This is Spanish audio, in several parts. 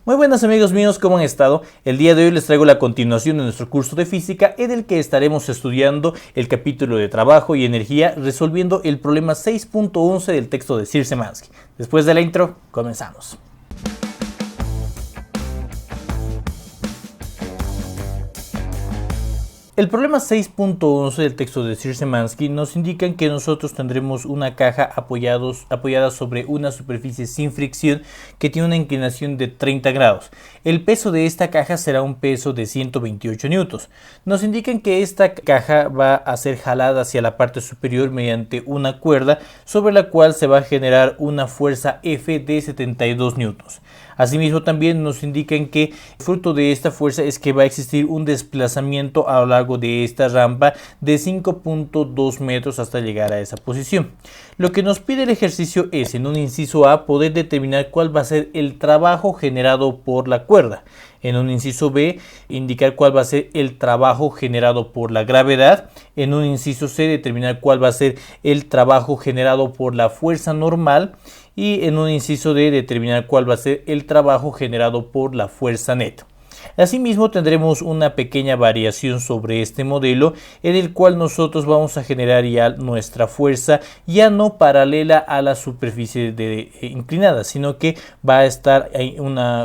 Muy buenas amigos míos, ¿cómo han estado? El día de hoy les traigo la continuación de nuestro curso de física en el que estaremos estudiando el capítulo de trabajo y energía resolviendo el problema 6.11 del texto de Sir Szymanski. Después de la intro, comenzamos. El problema 6.11 del texto de Sir Szymanski nos indica que nosotros tendremos una caja apoyada sobre una superficie sin fricción que tiene una inclinación de 30 grados. El peso de esta caja será un peso de 128 newtons. Nos indican que esta caja va a ser jalada hacia la parte superior mediante una cuerda sobre la cual se va a generar una fuerza F de 72 newtons. Asimismo, también nos indican que fruto de esta fuerza es que va a existir un desplazamiento a lo largo de esta rampa de 5.2 metros hasta llegar a esa posición. Lo que nos pide el ejercicio es, en un inciso A, poder determinar cuál va a ser el trabajo generado por la cuerda. En un inciso B, indicar cuál va a ser el trabajo generado por la gravedad. En un inciso C, determinar cuál va a ser el trabajo generado por la fuerza normal. Y en un inciso D, determinar cuál va a ser el trabajo generado por la fuerza neta. Asimismo, tendremos una pequeña variación sobre este modelo en el cual nosotros vamos a generar ya nuestra fuerza ya no paralela a la superficie inclinada, sino que va a estar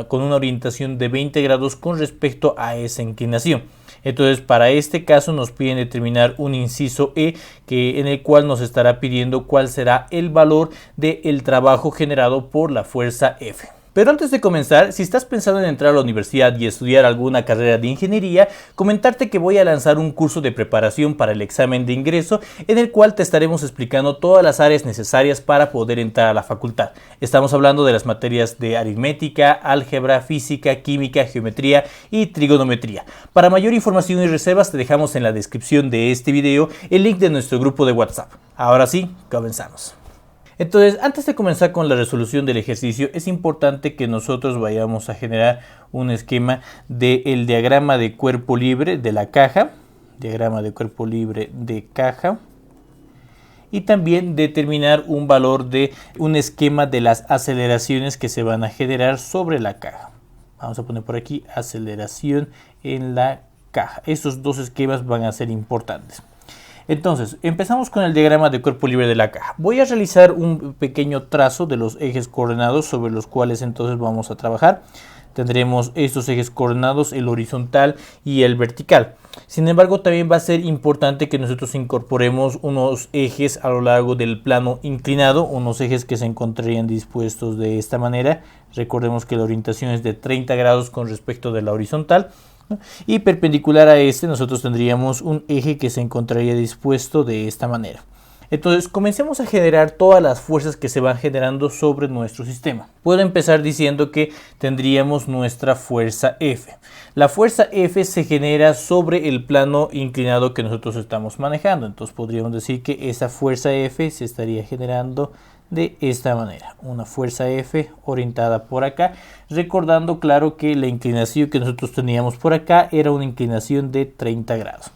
con una orientación de 20 grados con respecto a esa inclinación. Entonces, para este caso nos piden determinar un inciso E en el cual nos estará pidiendo cuál será el valor del trabajo generado por la fuerza F. Pero antes de comenzar, si estás pensando en entrar a la universidad y estudiar alguna carrera de ingeniería, comentarte que voy a lanzar un curso de preparación para el examen de ingreso en el cual te estaremos explicando todas las áreas necesarias para poder entrar a la facultad. Estamos hablando de las materias de aritmética, álgebra, física, química, geometría y trigonometría. Para mayor información y reservas te dejamos en la descripción de este video el link de nuestro grupo de WhatsApp. Ahora sí, comenzamos. Entonces, antes de comenzar con la resolución del ejercicio, es importante que nosotros vayamos a generar un esquema del diagrama de cuerpo libre de la caja, diagrama de cuerpo libre de caja, y también determinar un valor de un esquema de las aceleraciones que se van a generar sobre la caja. Vamos a poner por aquí aceleración en la caja. Estos dos esquemas van a ser importantes. Entonces, empezamos con el diagrama de cuerpo libre de la caja. Voy a realizar un pequeño trazo de los ejes coordenados sobre los cuales entonces vamos a trabajar. Tendremos estos ejes coordenados, el horizontal y el vertical. Sin embargo, también va a ser importante que nosotros incorporemos unos ejes a lo largo del plano inclinado, unos ejes que se encontrarían dispuestos de esta manera. Recordemos que la orientación es de 30 grados con respecto de la horizontal. Y perpendicular a este nosotros tendríamos un eje que se encontraría dispuesto de esta manera. Entonces comencemos a generar todas las fuerzas que se van generando sobre nuestro sistema. Puedo empezar diciendo que tendríamos nuestra fuerza F. La fuerza F se genera sobre el plano inclinado que nosotros estamos manejando. Entonces podríamos decir que esa fuerza F se estaría generando de esta manera, una fuerza F orientada por acá, recordando claro que la inclinación que nosotros teníamos por acá era una inclinación de 30 grados.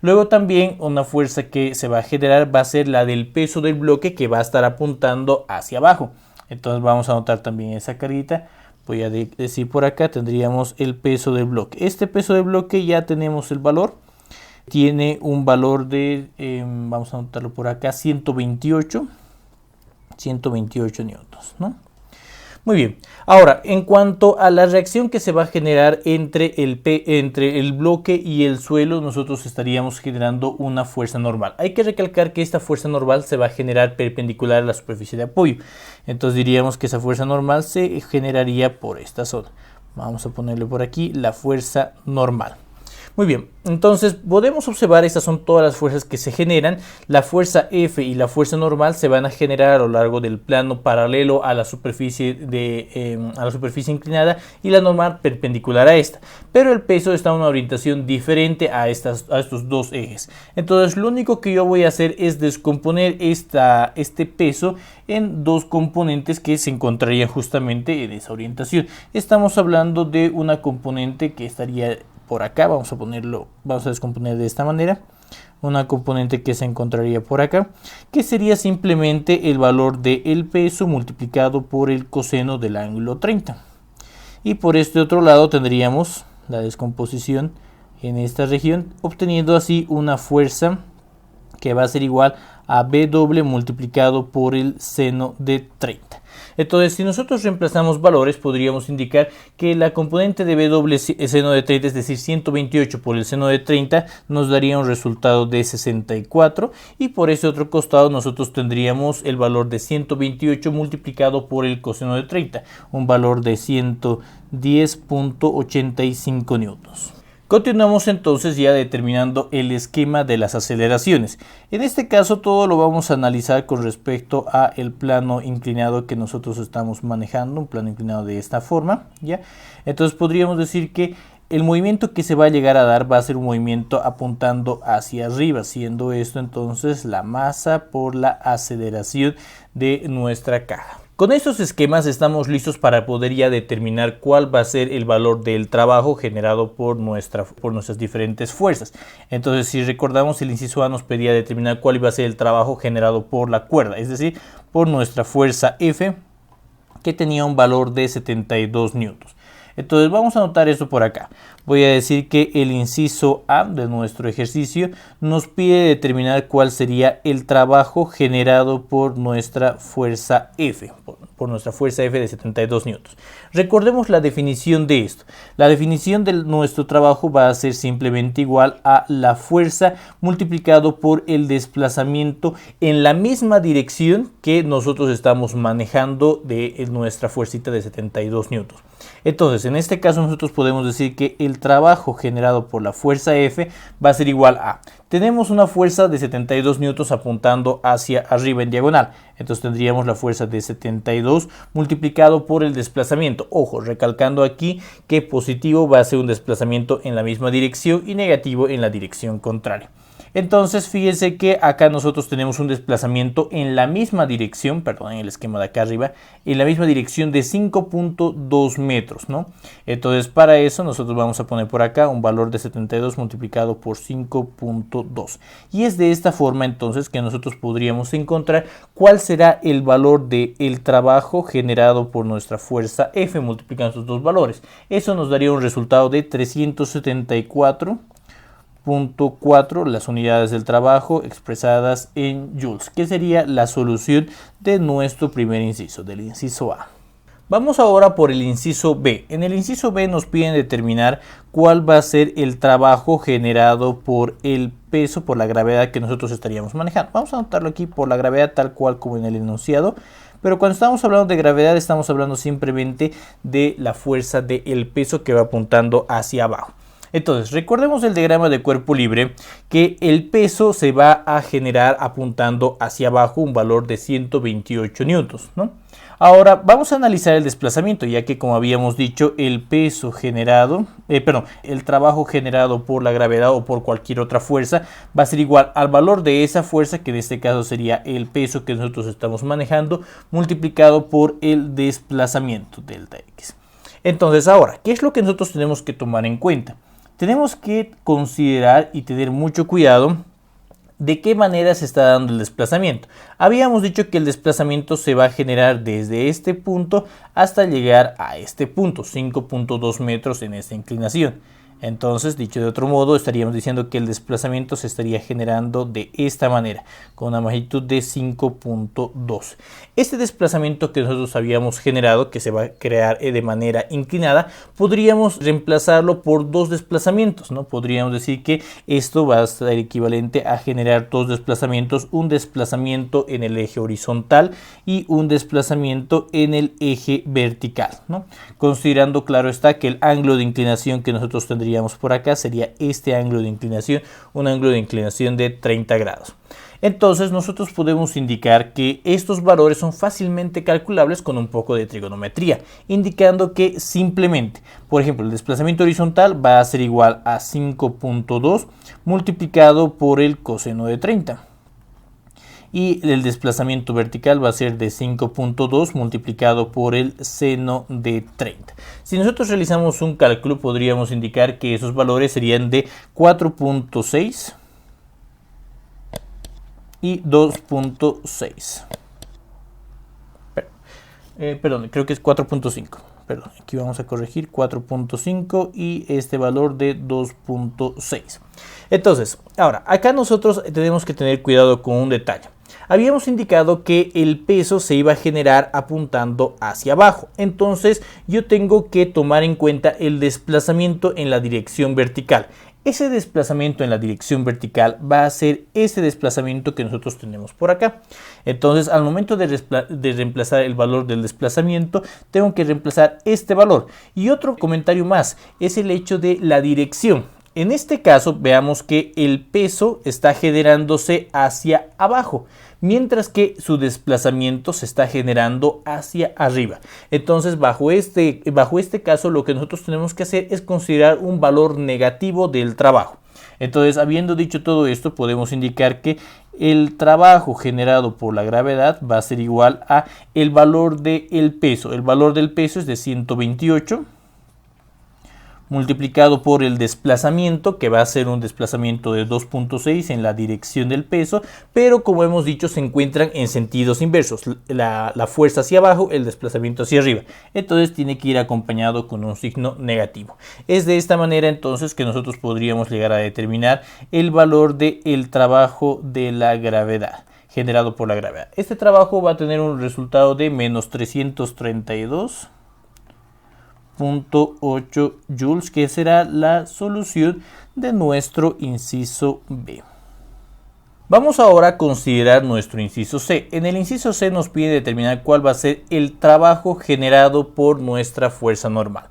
Luego también una fuerza que se va a generar va a ser la del peso del bloque que va a estar apuntando hacia abajo. Entonces vamos a anotar también esa carita. Voy a decir por acá tendríamos el peso del bloque. Este peso del bloque ya tenemos el valor. Tiene un valor de, vamos a anotarlo por acá, 128 newtons, ¿no? Muy bien. Ahora, en cuanto a la reacción que se va a generar entre el bloque y el suelo, nosotros estaríamos generando una fuerza normal. Hay que recalcar que esta fuerza normal se va a generar perpendicular a la superficie de apoyo. Entonces diríamos que esa fuerza normal se generaría por esta zona. Vamos a ponerle por aquí la fuerza normal. Muy bien, entonces podemos observar, estas son todas las fuerzas que se generan. La fuerza F y la fuerza normal se van a generar a lo largo del plano paralelo a la superficie inclinada y la normal perpendicular a esta. Pero el peso está en una orientación diferente a estos dos ejes. Entonces lo único que yo voy a hacer es descomponer este peso en dos componentes que se encontrarían justamente en esa orientación. Estamos hablando de una componente que estaría por acá, vamos a descomponer de esta manera, una componente que se encontraría por acá, que sería simplemente el valor del peso multiplicado por el coseno del ángulo 30. y por este otro lado tendríamos la descomposición en esta región, obteniendo así una fuerza que va a ser igual a W multiplicado por el seno de 30. Entonces, si nosotros reemplazamos valores, podríamos indicar que la componente de W seno de 30, es decir, 128 por el seno de 30, nos daría un resultado de 64, y por ese otro costado nosotros tendríamos el valor de 128 multiplicado por el coseno de 30, un valor de 110.85 newtons. Continuamos entonces ya determinando el esquema de las aceleraciones. En este caso todo lo vamos a analizar con respecto a el plano inclinado que nosotros estamos manejando, un plano inclinado de esta forma, ¿ya? Entonces podríamos decir que el movimiento que se va a llegar a dar va a ser un movimiento apuntando hacia arriba, siendo esto entonces la masa por la aceleración de nuestra caja. Con estos esquemas estamos listos para poder ya determinar cuál va a ser el valor del trabajo generado por nuestras diferentes fuerzas. Entonces, si recordamos, el inciso A nos pedía determinar cuál iba a ser el trabajo generado por la cuerda, es decir, por nuestra fuerza F, que tenía un valor de 72 newtons. Entonces vamos a anotar eso por acá. Voy a decir que el inciso A de nuestro ejercicio nos pide determinar cuál sería el trabajo generado por nuestra fuerza F, por nuestra fuerza F de 72 newtons. Recordemos la definición de esto. La definición de nuestro trabajo va a ser simplemente igual a la fuerza multiplicado por el desplazamiento en la misma dirección que nosotros estamos manejando de nuestra fuercita de 72 newtons. Entonces, en este caso nosotros podemos decir que el trabajo generado por la fuerza F va a ser igual a, tenemos una fuerza de 72 newtons apuntando hacia arriba en diagonal, entonces tendríamos la fuerza de 72 multiplicado por el desplazamiento. Ojo, recalcando aquí que positivo va a ser un desplazamiento en la misma dirección y negativo en la dirección contraria. Entonces fíjense que acá nosotros tenemos un desplazamiento en la misma dirección, perdón, en el esquema de acá arriba, en la misma dirección de 5.2 metros, ¿no? Entonces para eso nosotros vamos a poner por acá un valor de 72 multiplicado por 5.2. Y es de esta forma entonces que nosotros podríamos encontrar cuál será el valor del trabajo generado por nuestra fuerza F multiplicando estos dos valores. Eso nos daría un resultado de 374.4 las unidades del trabajo expresadas en joules, que sería la solución de nuestro primer inciso, del inciso A. Vamos ahora por el inciso B. En el inciso B nos piden determinar cuál va a ser el trabajo generado por el peso, por la gravedad que nosotros estaríamos manejando. Vamos a anotarlo aquí por la gravedad tal cual como en el enunciado. Pero cuando estamos hablando de gravedad estamos hablando simplemente de la fuerza del peso que va apuntando hacia abajo. Entonces, recordemos el diagrama de cuerpo libre, que el peso se va a generar apuntando hacia abajo un valor de 128 newtons, ¿no? Ahora vamos a analizar el desplazamiento, ya que como habíamos dicho, el peso generado, el trabajo generado por la gravedad o por cualquier otra fuerza va a ser igual al valor de esa fuerza, que en este caso sería el peso que nosotros estamos manejando, multiplicado por el desplazamiento, delta X. Entonces ahora, ¿qué es lo que nosotros tenemos que tomar en cuenta? Tenemos que considerar y tener mucho cuidado de qué manera se está dando el desplazamiento. Habíamos dicho que el desplazamiento se va a generar desde este punto hasta llegar a este punto, 5.2 metros en esta inclinación. Entonces, dicho de otro modo, estaríamos diciendo que el desplazamiento se estaría generando de esta manera, con una magnitud de 5.2. Este desplazamiento que nosotros habíamos generado, que se va a crear de manera inclinada, podríamos reemplazarlo por dos desplazamientos, ¿no? Podríamos decir que esto va a ser equivalente a generar dos desplazamientos, un desplazamiento en el eje horizontal y un desplazamiento en el eje vertical, ¿no? Considerando, claro está, que el ángulo de inclinación que nosotros tendríamos por acá sería este ángulo de inclinación, un ángulo de inclinación de 30 grados. Entonces nosotros podemos indicar que estos valores son fácilmente calculables con un poco de trigonometría, indicando que simplemente, por ejemplo, el desplazamiento horizontal va a ser igual a 5.2 multiplicado por el coseno de 30. Y el desplazamiento vertical va a ser de 5.2 multiplicado por el seno de 30. Si nosotros realizamos un cálculo, podríamos indicar que esos valores serían de 4.6 y 2.6. Perdón, creo que es 4.5. perdón, aquí vamos a corregir 4.5 y este valor de 2.6. Entonces, ahora, acá nosotros tenemos que tener cuidado con un detalle. Habíamos indicado que el peso se iba a generar apuntando hacia abajo. Entonces, yo tengo que tomar en cuenta el desplazamiento en la dirección vertical. Ese desplazamiento en la dirección vertical va a ser ese desplazamiento que nosotros tenemos por acá. Entonces, al momento de reemplazar el valor del desplazamiento, tengo que reemplazar este valor. Y otro comentario más es el hecho de la dirección. En este caso, veamos que el peso está generándose hacia abajo, mientras que su desplazamiento se está generando hacia arriba. Entonces, bajo este caso, lo que nosotros tenemos que hacer es considerar un valor negativo del trabajo. Entonces, habiendo dicho todo esto, podemos indicar que el trabajo generado por la gravedad va a ser igual a el valor del peso. El valor del peso es de 128. Multiplicado por el desplazamiento, que va a ser un desplazamiento de 2.6 en la dirección del peso, pero como hemos dicho se encuentran en sentidos inversos, la fuerza hacia abajo, el desplazamiento hacia arriba, entonces tiene que ir acompañado con un signo negativo. Es de esta manera entonces que nosotros podríamos llegar a determinar el valor del trabajo de la gravedad generado por la gravedad. Este trabajo va a tener un resultado de menos 332.8 joules, que será la solución de nuestro inciso B. Vamos ahora a considerar nuestro inciso C. En el inciso C nos pide determinar cuál va a ser el trabajo generado por nuestra fuerza normal.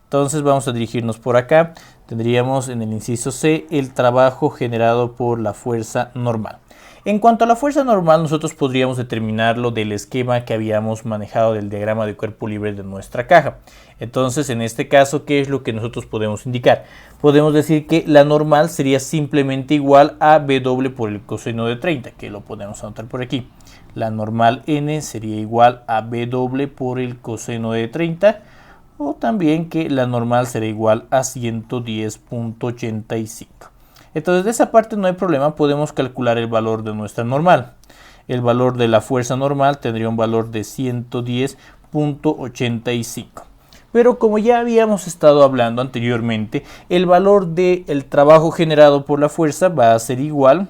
Entonces vamos a dirigirnos por acá. Tendríamos en el inciso C el trabajo generado por la fuerza normal. En cuanto a la fuerza normal, nosotros podríamos determinarlo del esquema que habíamos manejado del diagrama de cuerpo libre de nuestra caja. Entonces, en este caso, ¿qué es lo que nosotros podemos indicar? Podemos decir que la normal sería simplemente igual a W por el coseno de 30, que lo podemos anotar por aquí. La normal N sería igual a W por el coseno de 30, o también que la normal será igual a 110.85. Entonces, de esa parte no hay problema, podemos calcular el valor de nuestra normal. El valor de la fuerza normal tendría un valor de 110.85. Pero como ya habíamos estado hablando anteriormente, el valor del trabajo generado por la fuerza va a ser igual,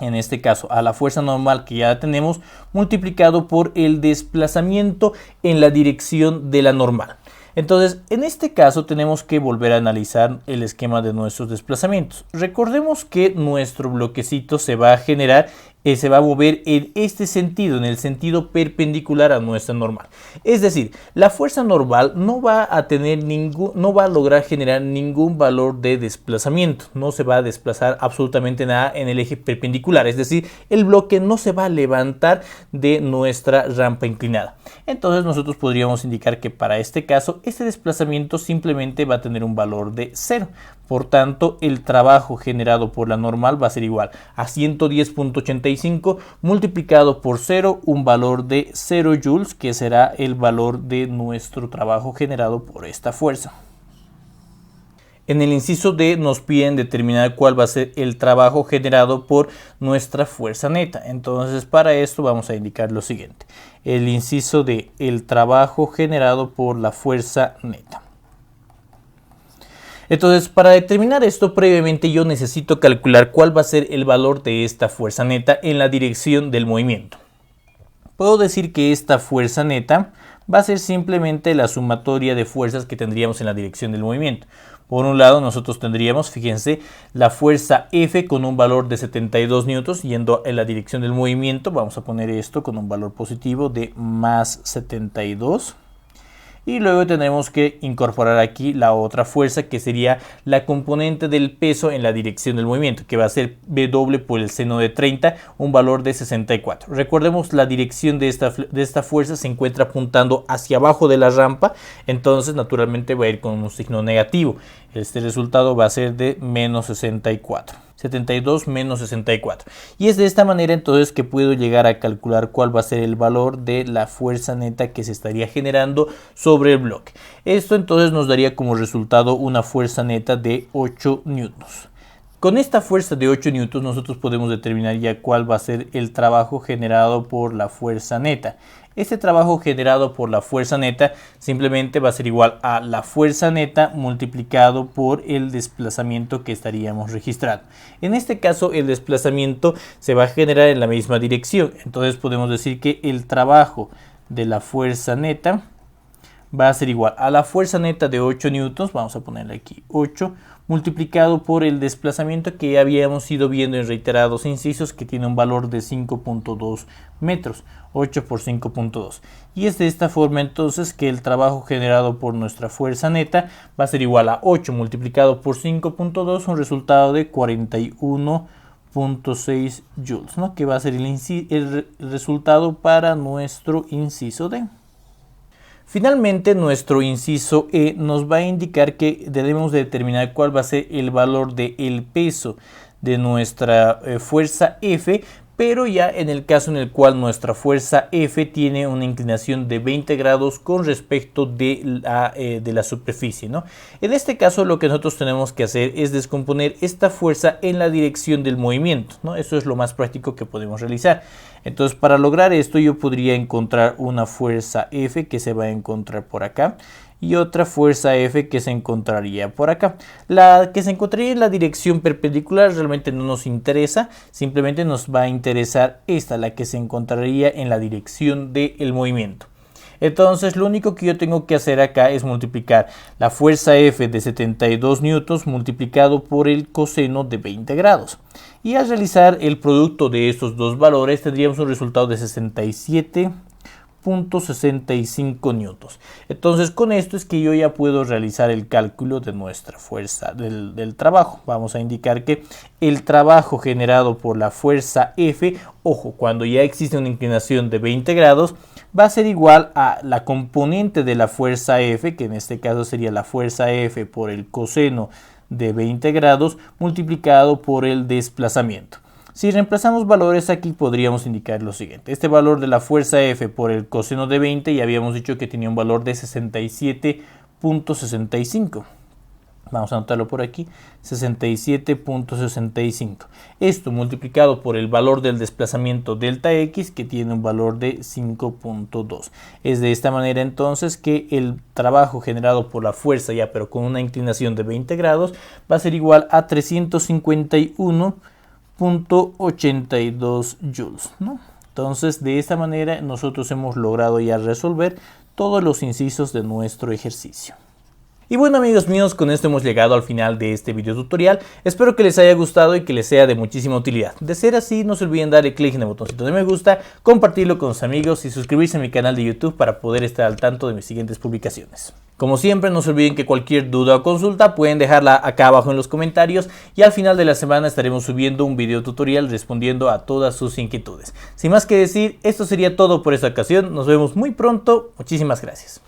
en este caso, a la fuerza normal que ya tenemos, multiplicado por el desplazamiento en la dirección de la normal. Entonces, en este caso tenemos que volver a analizar el esquema de nuestros desplazamientos. Recordemos que nuestro bloquecito se va a generar, se va a mover en este sentido, en el sentido perpendicular a nuestra normal. Es decir, la fuerza normal no va a lograr generar ningún valor de desplazamiento. No se va a desplazar absolutamente nada en el eje perpendicular. Es decir, el bloque no se va a levantar de nuestra rampa inclinada. Entonces nosotros podríamos indicar que para este caso, este desplazamiento simplemente va a tener un valor de 0. Por tanto, el trabajo generado por la normal va a ser igual a 110.85 multiplicado por 0, un valor de 0 joules, que será el valor de nuestro trabajo generado por esta fuerza. En el inciso D nos piden determinar cuál va a ser el trabajo generado por nuestra fuerza neta. Entonces, para esto vamos a indicar lo siguiente. El inciso D, el trabajo generado por la fuerza neta. Entonces, para determinar esto, previamente yo necesito calcular cuál va a ser el valor de esta fuerza neta en la dirección del movimiento. Puedo decir que esta fuerza neta va a ser simplemente la sumatoria de fuerzas que tendríamos en la dirección del movimiento. Por un lado, nosotros tendríamos, fíjense, la fuerza F con un valor de 72 newtons yendo en la dirección del movimiento. Vamos a poner esto con un valor positivo de más 72. Y luego tendremos que incorporar aquí la otra fuerza, que sería la componente del peso en la dirección del movimiento, que va a ser W por el seno de 30, un valor de 64. Recordemos, la dirección de esta fuerza se encuentra apuntando hacia abajo de la rampa, entonces naturalmente va a ir con un signo negativo. Este resultado va a ser de menos 64. 72 menos 64. Y es de esta manera entonces que puedo llegar a calcular cuál va a ser el valor de la fuerza neta que se estaría generando sobre el bloque. Esto entonces nos daría como resultado una fuerza neta de 8 newtons. Con esta fuerza de 8 newtons nosotros podemos determinar ya cuál va a ser el trabajo generado por la fuerza neta. Este trabajo generado por la fuerza neta simplemente va a ser igual a la fuerza neta multiplicado por el desplazamiento que estaríamos registrando. En este caso el desplazamiento se va a generar en la misma dirección. Entonces podemos decir que el trabajo de la fuerza neta va a ser igual a la fuerza neta de 8 newtons, vamos a ponerle aquí 8, multiplicado por el desplazamiento que ya habíamos ido viendo en reiterados incisos, que tiene un valor de 5.2 metros, 8 por 5.2. Y es de esta forma entonces que el trabajo generado por nuestra fuerza neta va a ser igual a 8 multiplicado por 5.2, un resultado de 41.6 joules, ¿no? Que va a ser el resultado para nuestro inciso D. Finalmente, nuestro inciso E nos va a indicar que debemos determinar cuál va a ser el valor del peso de nuestra fuerza F, pero ya en el caso en el cual nuestra fuerza F tiene una inclinación de 20 grados con respecto de la superficie, ¿no? En este caso lo que nosotros tenemos que hacer es descomponer esta fuerza en la dirección del movimiento, ¿no? Eso es lo más práctico que podemos realizar. Entonces, para lograr esto yo podría encontrar una fuerza F que se va a encontrar por acá y otra fuerza F que se encontraría por acá. La que se encontraría en la dirección perpendicular realmente no nos interesa, simplemente nos va a interesar esta, la que se encontraría en la dirección del movimiento. Entonces lo único que yo tengo que hacer acá es multiplicar la fuerza F de 72 newtons multiplicado por el coseno de 20 grados. Y al realizar el producto de estos dos valores tendríamos un resultado de 67.65 newtons. Entonces con esto es que yo ya puedo realizar el cálculo de nuestra fuerza del trabajo. Vamos a indicar que el trabajo generado por la fuerza F, ojo, cuando ya existe una inclinación de 20 grados, va a ser igual a la componente de la fuerza F, que en este caso sería la fuerza F por el coseno de 20 grados multiplicado por el desplazamiento. Si reemplazamos valores aquí podríamos indicar lo siguiente. Este valor de la fuerza F por el coseno de 20 ya habíamos dicho que tenía un valor de 67.65. Vamos a anotarlo por aquí, 67.65. Esto multiplicado por el valor del desplazamiento delta X, que tiene un valor de 5.2. Es de esta manera entonces que el trabajo generado por la fuerza, ya pero con una inclinación de 20 grados, va a ser igual a 351.82 joules, ¿no? Entonces de esta manera nosotros hemos logrado ya resolver todos los incisos de nuestro ejercicio. Y bueno, amigos míos, con esto hemos llegado al final de este video tutorial. Espero que les haya gustado y que les sea de muchísima utilidad. De ser así, no se olviden darle clic en el botoncito de me gusta, compartirlo con sus amigos y suscribirse a mi canal de YouTube para poder estar al tanto de mis siguientes publicaciones. Como siempre, no se olviden que cualquier duda o consulta pueden dejarla acá abajo en los comentarios y al final de la semana estaremos subiendo un video tutorial respondiendo a todas sus inquietudes. Sin más que decir, esto sería todo por esta ocasión. Nos vemos muy pronto. Muchísimas gracias.